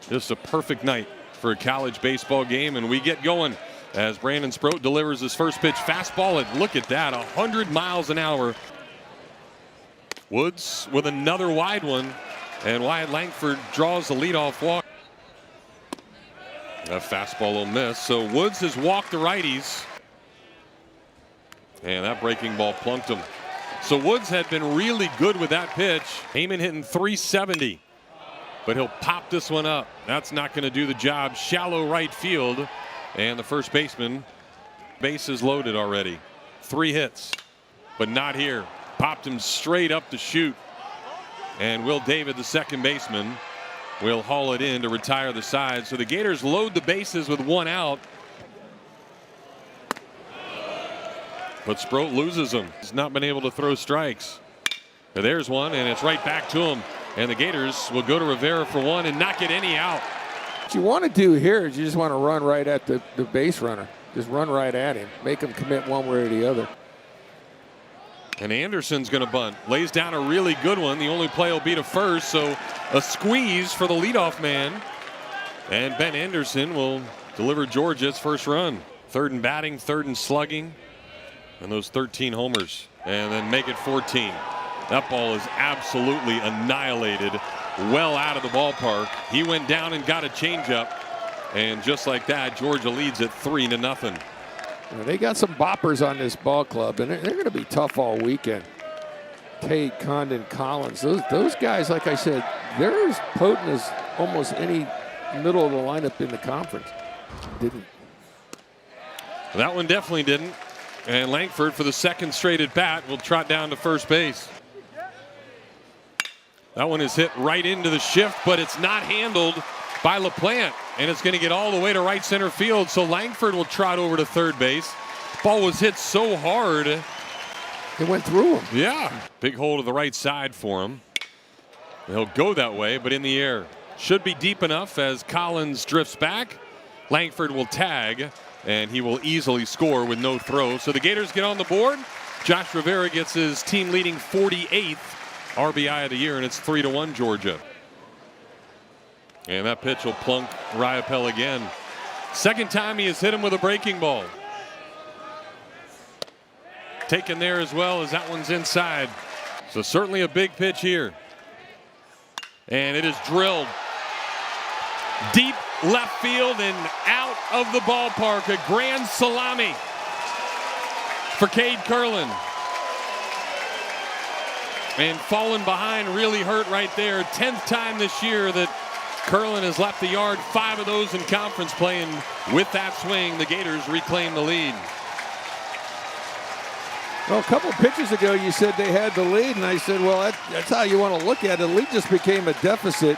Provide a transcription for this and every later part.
Just a perfect night for a college baseball game, and we get going as Brandon Sproat delivers his first pitch fastball, and look at that, 100 miles an hour. Woods with another wide one, and Wyatt Langford draws the leadoff walk. A fastball will miss, so Woods has walked the righties, and that breaking ball plunked him. So Woods had been really good with that pitch. Heyman hitting .370. But he'll pop this one up. That's not going to do the job. Shallow right field. And the first baseman, bases loaded already. 3 hits, but not here. Popped him straight up the chute. And Will David, the second baseman, will haul it in to retire the side. So the Gators load the bases with 1 out. But Sproat loses them. He's not been able to throw strikes. There's one, and it's right back to him. And the Gators will go to Rivera for 1 and not get any out. What you want to do here is you just want to run right at the base runner. Just run right at him. Make him commit one way or the other. And Anderson's going to bunt. Lays down a really good one. The only play will be to first, so a squeeze for the leadoff man. And Ben Anderson will deliver Georgia's first run. 3rd in batting, 3rd in slugging, and those 13 homers. And then make it 14. That ball is absolutely annihilated, well out of the ballpark. He went down and got a changeup, and just like that, Georgia leads it 3-0. They got some boppers on this ball club, and they're going to be tough all weekend. Tate, Condon, Collins, those guys, like I said, they're as potent as almost any middle of the lineup in the conference. Didn't. That one definitely didn't. And Langford, for the second straight at bat, will trot down to first base. That one is hit right into the shift, but it's not handled by LaPlante, and it's going to get all the way to right center field. So Langford will trot over to third base. Ball was hit so hard. It went through him. Yeah. Big hole to the right side for him. He'll go that way, but in the air. Should be deep enough as Collins drifts back. Langford will tag, and he will easily score with no throw. So the Gators get on the board. Josh Rivera gets his team leading 48th RBI of the year, and it's 3-1 Georgia. And that pitch will plunk Riopelle again. Second time he has hit him with a breaking ball. Taken there as well as that one's inside. So certainly a big pitch here. And it is drilled deep left field and out of the ballpark. A grand salami for Cade Curlin. And falling behind really hurt right there. 10th time this year that Curlin has left the yard. 5 of those in conference play, and with that swing, the Gators reclaim the lead. Well, a couple of pitches ago, you said they had the lead, and I said, well, that's how you want to look at it. The lead just became a deficit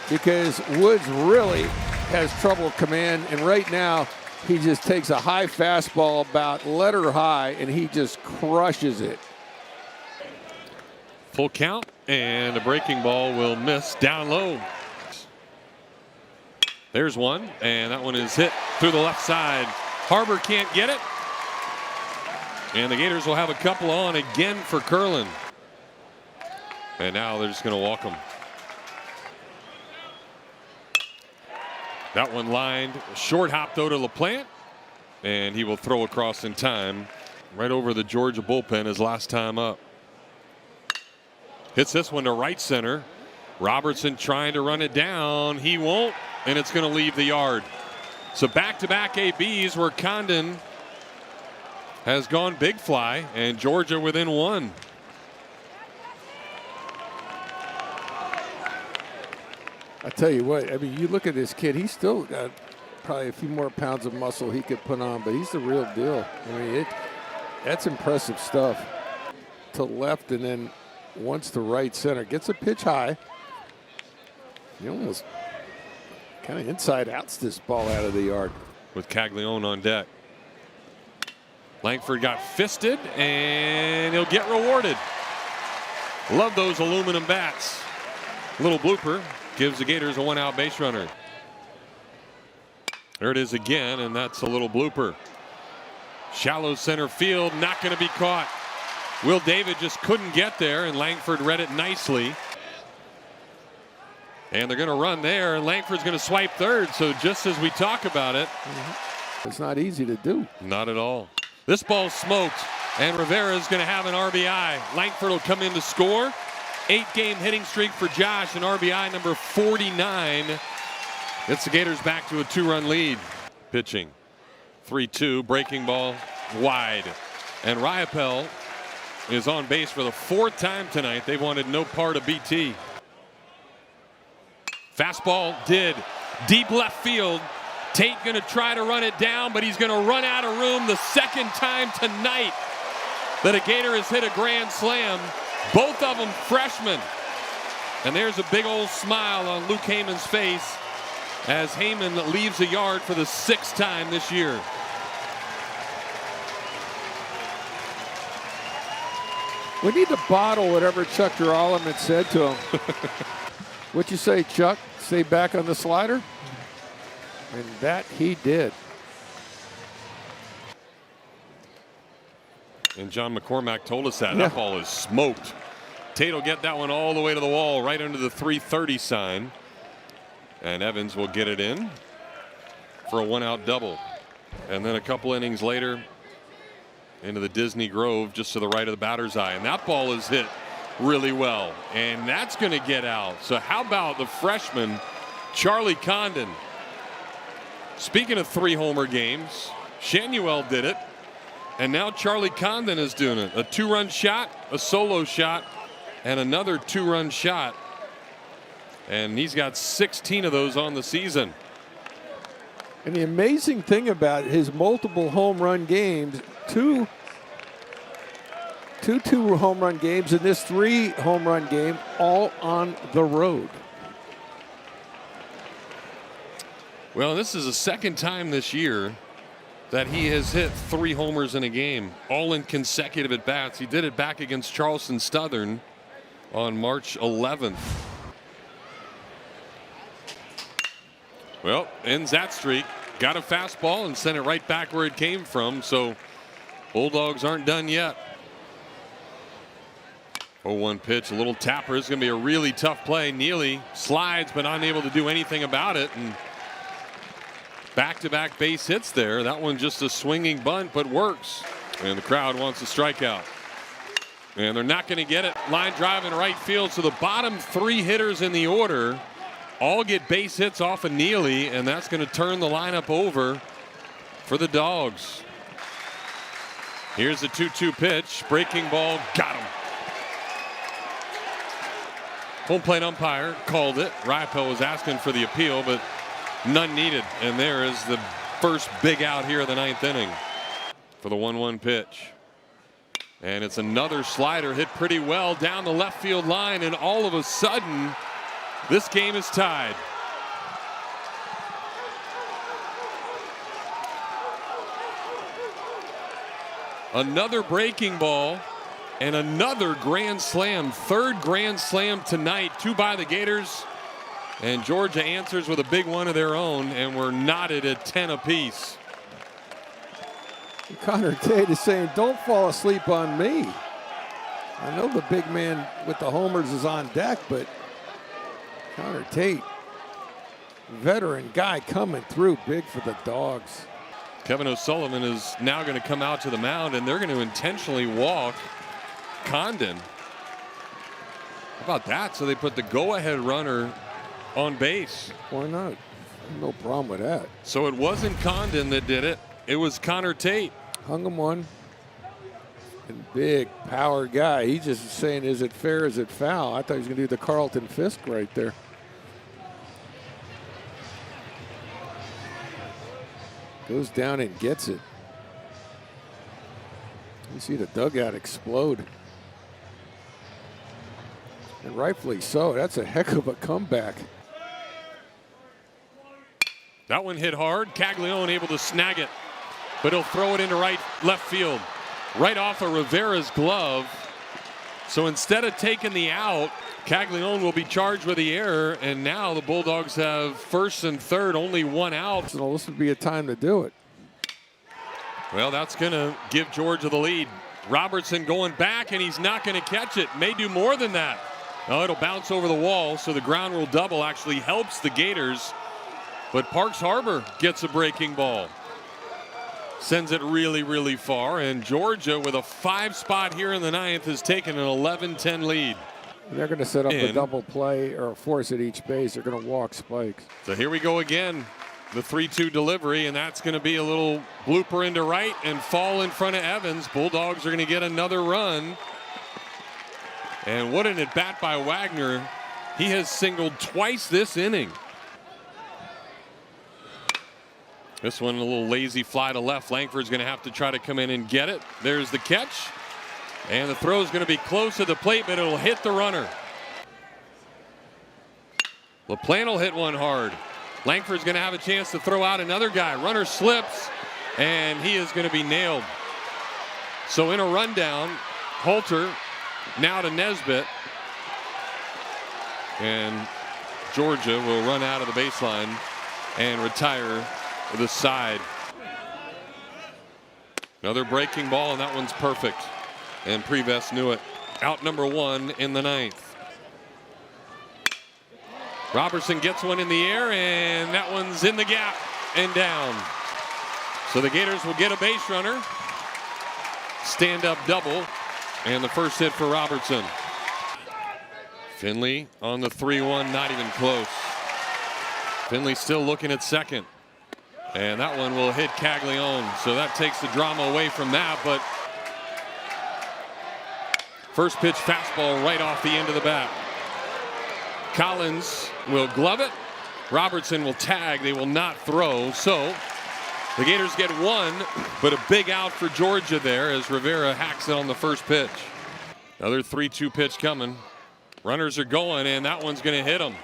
because Woods really has trouble command, and right now he just takes a high fastball about letter high, and he just crushes it. Full count, and the breaking ball will miss down low. There's one, and that one is hit through the left side. Harbor can't get it. And the Gators will have a couple on again for Curlin. And now they're just going to walk him. That one lined. Short hop though to LaPlante. And he will throw across in time. Right over the Georgia bullpen his last time up. Hits this one to right center. Robertson trying to run it down. He won't. And it's going to leave the yard. So back-to-back ABs where Condon has gone big fly, and Georgia within 1. I tell you what, I mean, you look at this kid, he's still got probably a few more pounds of muscle he could put on, but he's the real deal. I mean, that's impressive stuff. To left and then once to right center. Gets a pitch high. He almost kind of inside outs this ball out of the yard. With Caglione on deck. Langford got fisted, and he'll get rewarded. Love those aluminum bats. Little blooper gives the Gators a 1-out base runner. There it is again, and that's a little blooper. Shallow center field, not going to be caught. Will David just couldn't get there, and Langford read it nicely. And they're going to run there, and Langford's going to swipe third. So just as we talk about it, it's not easy to do. Not at all. This ball's smoked, and Rivera's going to have an RBI. Langford will come in to score. 8-game hitting streak for Josh, and RBI number 49. Gets the Gators back to a 2-run lead. Pitching. 3-2, breaking ball wide. And Riopel is on base for the 4th time tonight. They wanted no part of BT. Fastball did. Deep left field. Tate going to try to run it down, but he's going to run out of room the 2nd time tonight that a Gator has hit a grand slam. Both of them freshmen. And there's a big old smile on Luke Heyman's face as Heyman leaves the yard for the 6th time this year. We need to bottle whatever Chuck Girolamo said to him. What'd you say, Chuck? Stay back on the slider? And that he did. And John McCormack told us that. That ball is smoked. Tate will get that one all the way to the wall, right under the 330 sign. And Evans will get it in for a 1-out double. And then a couple innings later, into the Disney Grove, just to the right of the batter's eye. And that ball is hit really well. And that's going to get out. So how about the freshman, Charlie Condon? Speaking of 3-homer games, Shanuel did it. And now Charlie Condon is doing it. A 2-run shot, a solo shot, and another 2-run shot. And he's got 16 of those on the season. And the amazing thing about his multiple home run games, two 2-home run games, and this 3-home run game, all on the road. Well, this is the 2nd time this year that he has hit 3 homers in a game, all in consecutive at bats. He did it back against Charleston Southern on March 11th. Well, ends that streak. Got a fastball and sent it right back where it came from. So Bulldogs aren't done yet. 0-1 pitch, a little tapper. This is going to be a really tough play. Neely slides, but unable to do anything about it. And back-to-back base hits there. That one just a swinging bunt, but works. And the crowd wants a strikeout. And they're not going to get it. Line drive in right field. So the bottom 3 hitters in the order all get base hits off of Neely, and that's going to turn the lineup over for the Dogs. Here's the 2-2 pitch. Breaking ball. Got him. Home plate umpire called it. Riopel was asking for the appeal, but none needed. And there is the first big out here of the 9th inning for the 1-1 pitch. And it's another slider hit pretty well down the left field line, and all of a sudden this game is tied. Another breaking ball and another grand slam. 3rd grand slam tonight. 2 by the Gators. And Georgia answers with a big one of their own, and we're knotted at 10 apiece. Connor Tate is saying, don't fall asleep on me. I know the big man with the homers is on deck, but Connor Tate, veteran guy coming through big for the Dogs. Kevin O'Sullivan is now going to come out to the mound, and they're going to intentionally walk Condon. How about that? So they put the go-ahead runner on base. Why not? No problem with that. So it wasn't Condon that did it. It was Connor Tate. Hung him one. And big power guy. He's just saying, is it fair, is it foul? I thought he was going to do the Carlton Fisk right there. Goes down and gets it. You see the dugout explode. And rightfully so. That's a heck of a comeback. That one hit hard. Caglione able to snag it, but he'll throw it into left field, right off of Rivera's glove. So instead of taking the out, Caglione will be charged with the error, and now the Bulldogs have 1st and 3rd, only 1 out. So this would be a time to do it. Well, that's going to give Georgia the lead. Robertson going back, and he's not going to catch it. May do more than that. Oh, it'll bounce over the wall, so the ground rule double actually helps the Gators. But Parks Harbor gets a breaking ball. Sends it really, really far, and Georgia with a 5 spot here in the 9th has taken an 11-10 lead. They're going to set up a double play or a force at each base. They're going to walk spikes. So here we go again. The 3-2 delivery, and that's going to be a little blooper into right and fall in front of Evans. Bulldogs are going to get another run. And what an at-bat by Wagner. He has singled twice this inning. This one a little lazy fly to left. Langford's going to have to try to come in and get it. There's the catch. And the throw is going to be close to the plate, but it'll hit the runner. LaPlante will hit one hard. Langford's going to have a chance to throw out another guy. Runner slips, and he is going to be nailed. So in a rundown, Halter now to Nesbitt. And Georgia will run out of the baseline and retire the side. Another breaking ball, and that one's perfect. And Preves knew it. Out number 1 in the 9th. Robertson gets one in the air, and that one's in the gap and down. So the Gators will get a base runner. Stand up double, and the first hit for Robertson. Finley on the 3-1, not even close. Finley still looking at second. And that one will hit Caglione, so that takes the drama away from that. But first pitch fastball right off the end of the bat. Collins will glove it. Robertson will tag. They will not throw. So the Gators get one, but a big out for Georgia there as Rivera hacks it on the first pitch. Another 3-2 pitch coming. Runners are going, and that one's going to hit him.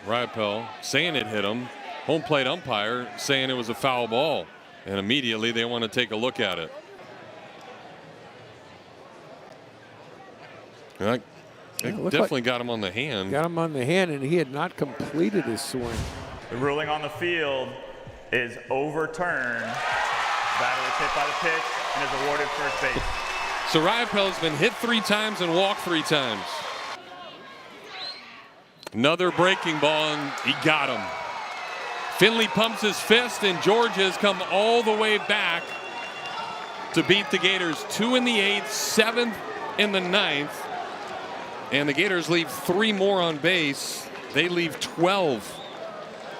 Rypel saying it hit him. Home plate umpire saying it was a foul ball. And immediately they want to take a look at it. They definitely got him on the hand. Got him on the hand, and he had not completed his swing. The ruling on the field is overturned. Batter was hit by the pitch and is awarded first base. So Rypel's been hit 3 times and walked 3 times. Another breaking ball, and he got him. Finley pumps his fist, and Georgia has come all the way back to beat the Gators. 2 in the 8th, 7th in the 9th. And the Gators leave 3 more on base. They leave 12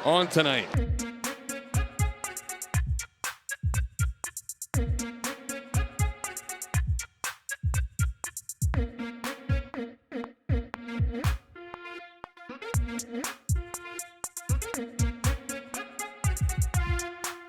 on tonight.